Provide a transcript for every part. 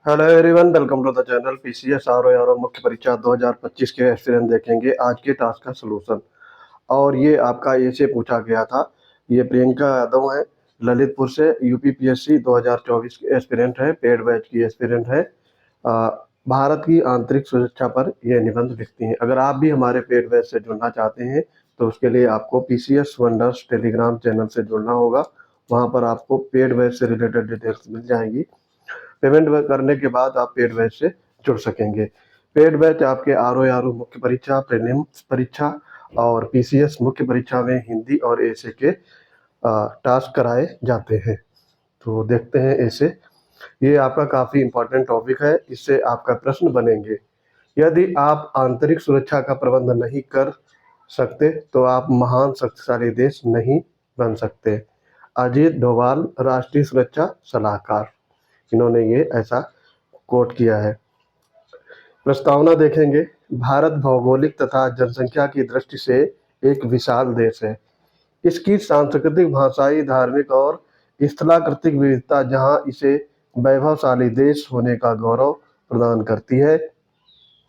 Hello everyone, welcome to the channel PCS R मुख्य परीक्षा 2025 के एक्सपीरियंस देखेंगे आज के टास्क का सलूशन। और ये आपका ए से पूछा गया था। ये प्रियंका यादव है, ललितपुर से, यूपी पीएससी 2024 की एस्पिरेंट है, पेड बैच की एस्पिरेंट है। आ, भारत की आंतरिक सुरक्षा पर ये निबंध लिखती हैं। अगर आप भी हमारे पेड बैच से जुड़ना चाहते हैं तो उसके लिए आपको पीसीएस वंडर्स टेलीग्राम चैनल से जुड़ना होगा। वहाँ पर आपको पेड बैच से रिलेटेड डिटेल्स मिल जाएंगी। पेमेंट करने के बाद आप पेड बैच से जुड़ सकेंगे। पेड बैच आपके आर मुख्य परीक्षा, प्रीलिम्स परीक्षा और पीसीएस मुख्य परीक्षा में हिंदी और ऐसे के टास्क कराए जाते हैं। तो देखते हैं ऐसे। ये आपका काफ़ी इंपॉर्टेंट टॉपिक है, इससे आपका प्रश्न बनेंगे। यदि आप आंतरिक सुरक्षा का प्रबंध नहीं कर सकते तो आप महान शक्तिशाली देश नहीं बन सकते। अजीत डोभाल, राष्ट्रीय सुरक्षा सलाहकार, इन्होंने ये ऐसा कोट किया है। प्रस्तावना देखेंगे। भारत भौगोलिक तथा जनसंख्या की दृष्टि से एक विशाल देश है। इसकी सांस्कृतिक, भाषाई, धार्मिक और स्थलाकृतिक विविधता जहां इसे वैभवशाली देश होने का गौरव प्रदान करती है,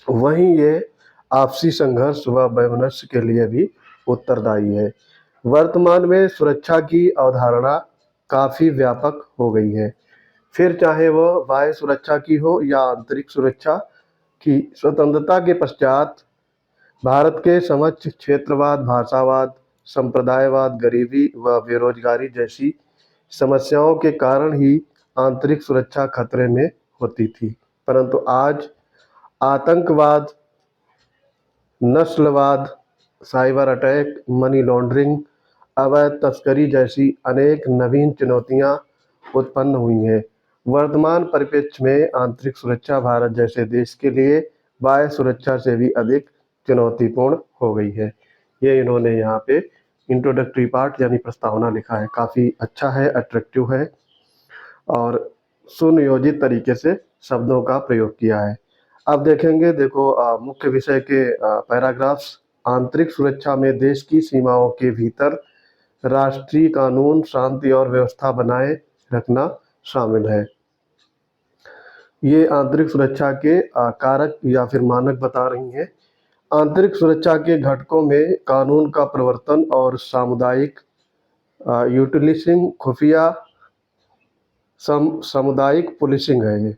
वहीं ये आपसी संघर्ष व वैमनस्य के लिए भी उत्तरदायी है। वर्तमान में सुरक्षा की अवधारणा काफी व्यापक हो गई है, फिर चाहे वह बाह्य सुरक्षा की हो या आंतरिक सुरक्षा की। स्वतंत्रता के पश्चात भारत के समक्ष क्षेत्रवाद, भाषावाद, संप्रदायवाद, गरीबी व बेरोजगारी जैसी समस्याओं के कारण ही आंतरिक सुरक्षा खतरे में होती थी। परंतु आज आतंकवाद, नस्लवाद, साइबर अटैक, मनी लॉन्ड्रिंग, अवैध तस्करी जैसी अनेक नवीन चुनौतियां उत्पन्न हुई हैं। वर्तमान परिप्रेक्ष्य में आंतरिक सुरक्षा भारत जैसे देश के लिए बाह्य सुरक्षा से भी अधिक चुनौतीपूर्ण हो गई है। ये इन्होंने यहाँ पे इंट्रोडक्टरी पार्ट यानी प्रस्तावना लिखा है। काफ़ी अच्छा है, अट्रैक्टिव है और सुनियोजित तरीके से शब्दों का प्रयोग किया है। अब देखेंगे, देखो मुख्य विषय के पैराग्राफ्स। आंतरिक सुरक्षा में देश की सीमाओं के भीतर राष्ट्रीय कानून, शांति और व्यवस्था बनाए रखना शामिल है। ये आंतरिक सुरक्षा के कारक या फिर मानक बता रही हैं। आंतरिक सुरक्षा के घटकों में कानून का प्रवर्तन और सामुदायिक यूटिलिसिंग, खुफिया सामुदायिक पुलिसिंग है। ये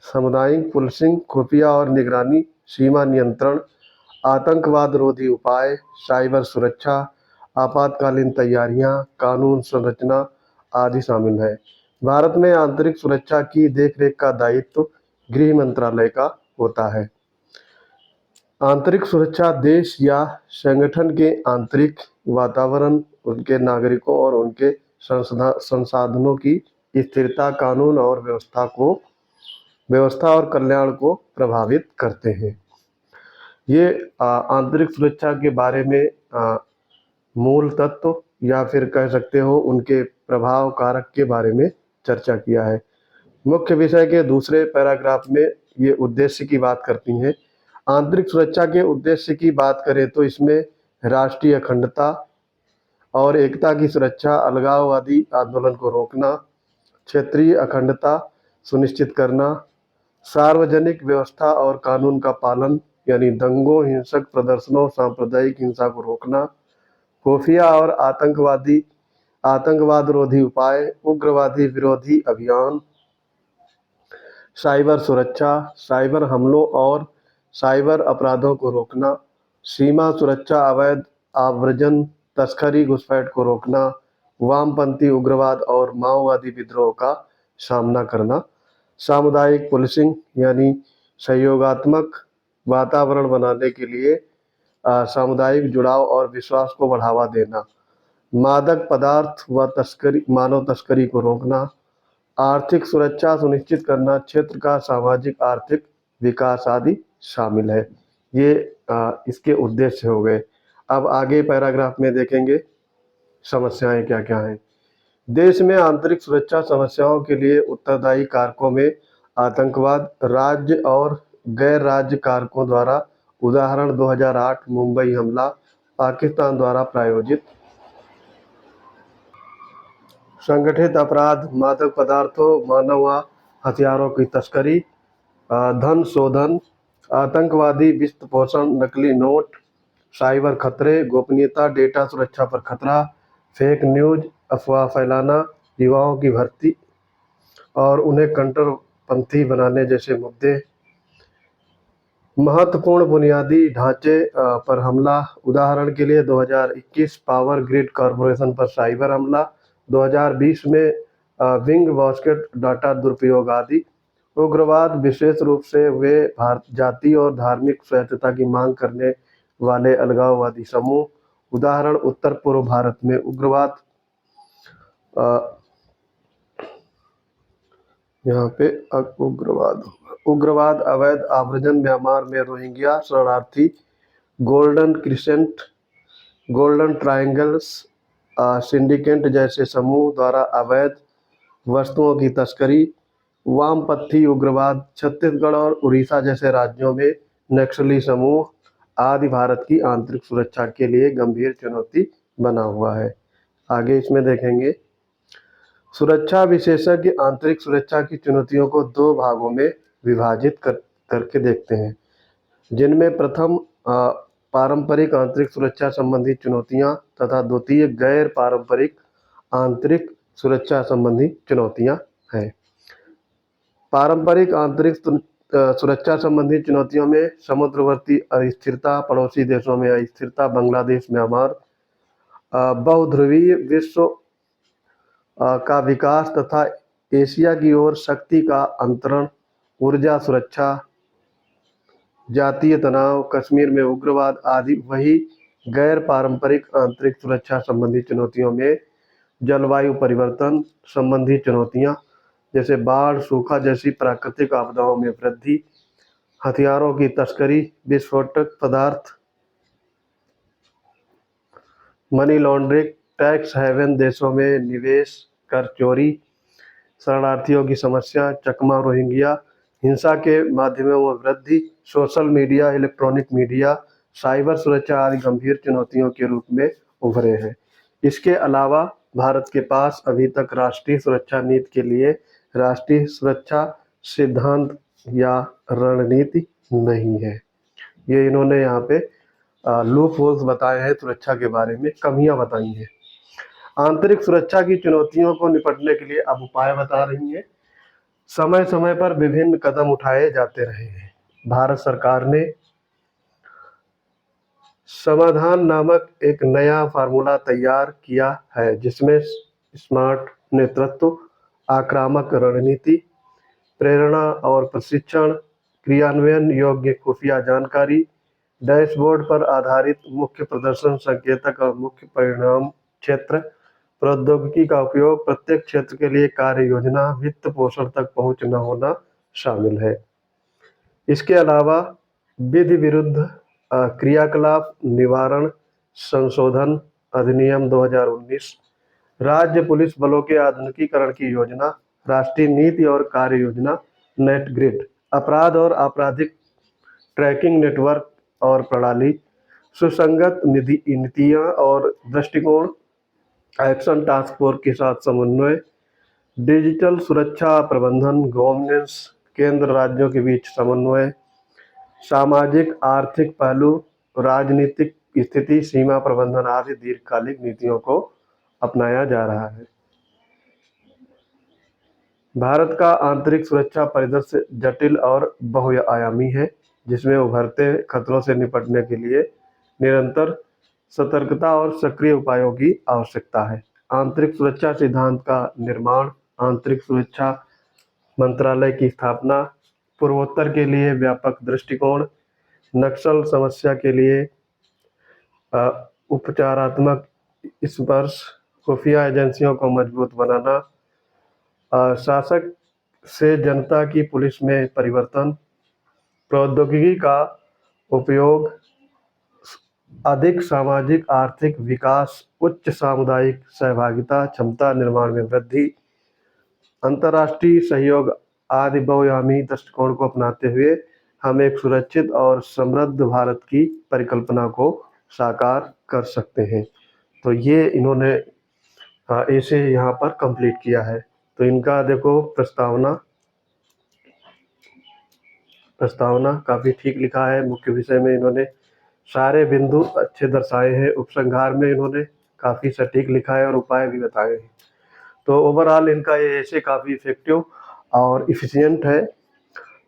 सामुदायिक पुलिसिंग, खुफिया और निगरानी, सीमा नियंत्रण, आतंकवाद रोधी उपाय, साइबर सुरक्षा, आपातकालीन तैयारियां, कानून संरचना आदि शामिल है। भारत में आंतरिक सुरक्षा की देखरेख का दायित्व गृह मंत्रालय का होता है। आंतरिक सुरक्षा देश या संगठन के आंतरिक वातावरण, उनके नागरिकों और उनके संसाधनों की स्थिरता, कानून और व्यवस्था और कल्याण को प्रभावित करते हैं। ये आंतरिक सुरक्षा के बारे में मूल तत्व या फिर कह सकते हो उनके प्रभाव कारक के बारे में चर्चा किया है। मुख्य विषय के दूसरे पैराग्राफ में ये उद्देश्य की बात करती हैं। आंतरिक सुरक्षा के उद्देश्य की बात करें तो इसमें राष्ट्रीय अखंडता और एकता की सुरक्षा, अलगाववादी आंदोलन को रोकना, क्षेत्रीय अखंडता सुनिश्चित करना, सार्वजनिक व्यवस्था और कानून का पालन यानी दंगों, हिंसक प्रदर्शनों, सांप्रदायिक हिंसा को रोकना, खुफिया और आतंकवाद रोधी उपाय, उग्रवादी विरोधी अभियान, साइबर सुरक्षा, साइबर हमलों और साइबर अपराधों को रोकना, सीमा सुरक्षा, अवैध आव्रजन, तस्करी, घुसपैठ को रोकना, वामपंथी उग्रवाद और माओवादी विद्रोह का सामना करना, सामुदायिक पुलिसिंग यानी सहयोगात्मक वातावरण बनाने के लिए सामुदायिक जुड़ाव और विश्वास को बढ़ावा देना, मादक पदार्थ व मानव तस्करी को रोकना, आर्थिक सुरक्षा सुनिश्चित करना, क्षेत्र का सामाजिक आर्थिक विकास आदि शामिल है। ये इसके उद्देश्य हो गए। अब आगे पैराग्राफ में देखेंगे समस्याएं क्या क्या हैं। देश में आंतरिक सुरक्षा समस्याओं के लिए उत्तरदायी कारकों में आतंकवाद, राज्य और गैर राज्य कारकों द्वारा, उदाहरण 2008 मुंबई हमला, पाकिस्तान द्वारा प्रायोजित संगठित अपराध, मादक पदार्थों, मानव हथियारों की तस्करी, धन शोधन, आतंकवादी वित्त पोषण, नकली नोट, साइबर खतरे, गोपनीयता, डेटा सुरक्षा पर खतरा, फेक न्यूज, अफवाह फैलाना, युवाओं की भर्ती और उन्हें कट्टरपंथी बनाने जैसे मुद्दे, महत्वपूर्ण बुनियादी ढांचे पर हमला, उदाहरण के लिए 2021 पावर ग्रिड कॉरपोरेशन पर साइबर हमला, 2020 में विंग बास्केट डाटा दुरुपयोग आदि। उग्रवाद विशेष रूप से वे भारत जाति और धार्मिक स्वायत्तता की मांग करने वाले अलगाववादी समूह, उदाहरण उत्तर पूर्व भारत में उग्रवाद, अ, यहाँ पे उग्रवाद अवैध आव्रजन, म्यांमार में रोहिंग्या शरणार्थी, golden crescent, golden triangles syndicate जैसे समूह द्वारा अवैध वस्तुओं की तस्करी, वामपंथी उग्रवाद, छत्तीसगढ़ और उड़ीसा जैसे राज्यों में नक्सली समूह आदि भारत की आंतरिक सुरक्षा के लिए गंभीर चुनौती बना हुआ है। आगे इसमें देखेंगे, सुरक्षा विशेषज्ञ आंतरिक सुरक्षा की चुनौतियों को दो भागों में विभाजित करके देखते हैं, जिनमें प्रथम पारंपरिक आंतरिक सुरक्षा संबंधी चुनौतियां तथा द्वितीय गैर पारंपरिक आंतरिक सुरक्षा संबंधी चुनौतियां हैं। पारंपरिक आंतरिक सुरक्षा संबंधी चुनौतियों में समुद्रवर्ती अस्थिरता, पड़ोसी देशों में अस्थिरता, बांग्लादेश, म्यांमार, बहुध्रुवीय विश्व का विकास तथा एशिया की ओर शक्ति का अंतरण, ऊर्जा सुरक्षा, जातीय तनाव, कश्मीर में उग्रवाद आदि। वही गैर पारंपरिक आंतरिक सुरक्षा संबंधी चुनौतियों में जलवायु परिवर्तन संबंधी चुनौतियां जैसे बाढ़, सूखा जैसी प्राकृतिक आपदाओं में वृद्धि, हथियारों की तस्करी, विस्फोटक पदार्थ, मनी लॉन्ड्रिंग, टैक्स हेवन देशों में निवेश, कर चोरी, शरणार्थियों की समस्या, चकमा रोहिंग्या, हिंसा के माध्यमों में वृद्धि, social media, electronic media, cyber सुरक्षा आदि गंभीर चुनौतियों के रूप में उभरे हैं। इसके अलावा भारत के पास अभी तक राष्ट्रीय सुरक्षा नीति के लिए राष्ट्रीय सुरक्षा सिद्धांत या रणनीति नहीं है। ये इन्होंने यहाँ पे लूप होल्स बताए हैं, सुरक्षा के बारे में कमियां बताई हैं। आंतरिक सुरक्षा की चुनौतियों को निपटने के लिए अब उपाय बता रही हैं। समय समय पर विभिन्न कदम उठाए जाते रहे हैं। भारत सरकार ने समाधान नामक एक नया फार्मूला तैयार किया है, जिसमें स्मार्ट नेतृत्व, आक्रामक रणनीति, प्रेरणा और प्रशिक्षण, क्रियान्वयन योग्य खुफिया जानकारी, डैशबोर्ड पर आधारित मुख्य प्रदर्शन संकेतक और मुख्य परिणाम क्षेत्र, प्रौद्योगिकी का उपयोग, प्रत्येक क्षेत्र के लिए कार्य योजना, वित्त पोषण तक पहुंच न होना शामिल है। इसके अलावा विधि विरुद्ध क्रियाकलाप निवारण संशोधन अधिनियम 2019, राज्य पुलिस बलों के आधुनिकीकरण की योजना, राष्ट्रीय नीति और कार्य योजना, नेट ग्रिड, अपराध और आपराधिक ट्रैकिंग नेटवर्क और प्रणाली, सुसंगत नीतियां और दृष्टिकोण, एक्शन टास्क फोर्स के साथ समन्वय, डिजिटल सुरक्षा प्रबंधन, गवर्नेंस, केंद्र राज्यों के बीच समन्वय, सामाजिक आर्थिक पहलू, राजनीतिक स्थिति, सीमा प्रबंधन आदि दीर्घकालिक नीतियों को अपनाया जा रहा है। भारत का आंतरिक सुरक्षा परिदृश्य जटिल और बहुआयामी है, जिसमें उभरते खतरों से निपटने के लिए निरंतर सतर्कता और सक्रिय उपायों की आवश्यकता है। आंतरिक सुरक्षा सिद्धांत का निर्माण, आंतरिक सुरक्षा मंत्रालय की स्थापना, पूर्वोत्तर के लिए व्यापक दृष्टिकोण, नक्सल समस्या के लिए उपचारात्मक स्पर्श, खुफिया एजेंसियों को मजबूत बनाना, शासक से जनता की पुलिस में परिवर्तन, प्रौद्योगिकी का उपयोग, अधिक सामाजिक आर्थिक विकास, उच्च सामुदायिक सहभागिता, क्षमता निर्माण में वृद्धि, अंतर्राष्ट्रीय सहयोग आदि बहुआयामी दृष्टिकोण को अपनाते हुए हम एक सुरक्षित और समृद्ध भारत की परिकल्पना को साकार कर सकते हैं। तो ये इन्होंने इसे यहाँ पर कंप्लीट किया है। तो इनका देखो प्रस्तावना, प्रस्तावना काफ़ी ठीक लिखा है। मुख्य विषय में इन्होंने सारे बिंदु अच्छे दर्शाए हैं। उपसंहार में इन्होंने काफ़ी सटीक लिखा है और उपाय भी बताए हैं। तो ओवरऑल इनका ये ऐसे काफ़ी इफ़ेक्टिव और एफिशिएंट है।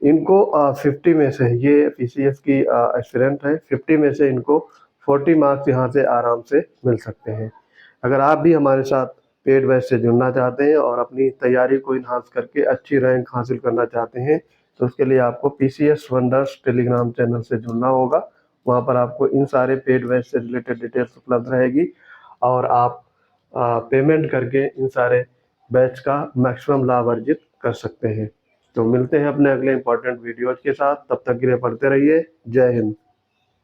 इनको 50 में से, ये पीसीएस की एस्पिरेंट है, 50 में से इनको 40 मार्क्स यहाँ से आराम से मिल सकते हैं। अगर आप भी हमारे साथ पेड बैच से जुड़ना चाहते हैं और अपनी तैयारी को इन्हांस करके अच्छी रैंक हासिल करना चाहते हैं, तो उसके लिए आपको पीसीएस वंडर्स टेलीग्राम चैनल से जुड़ना होगा। वहाँ पर आपको इन सारे पेड बैच से रिलेटेड डिटेल्स उपलब्ध रहेगी और आप पेमेंट करके इन सारे बैच का मैक्सिमम लाभ अर्जित कर सकते हैं। तो मिलते हैं अपने अगले इंपॉर्टेंट वीडियोज के साथ। तब तक के लिए पढ़ते रहिए। जय हिंद।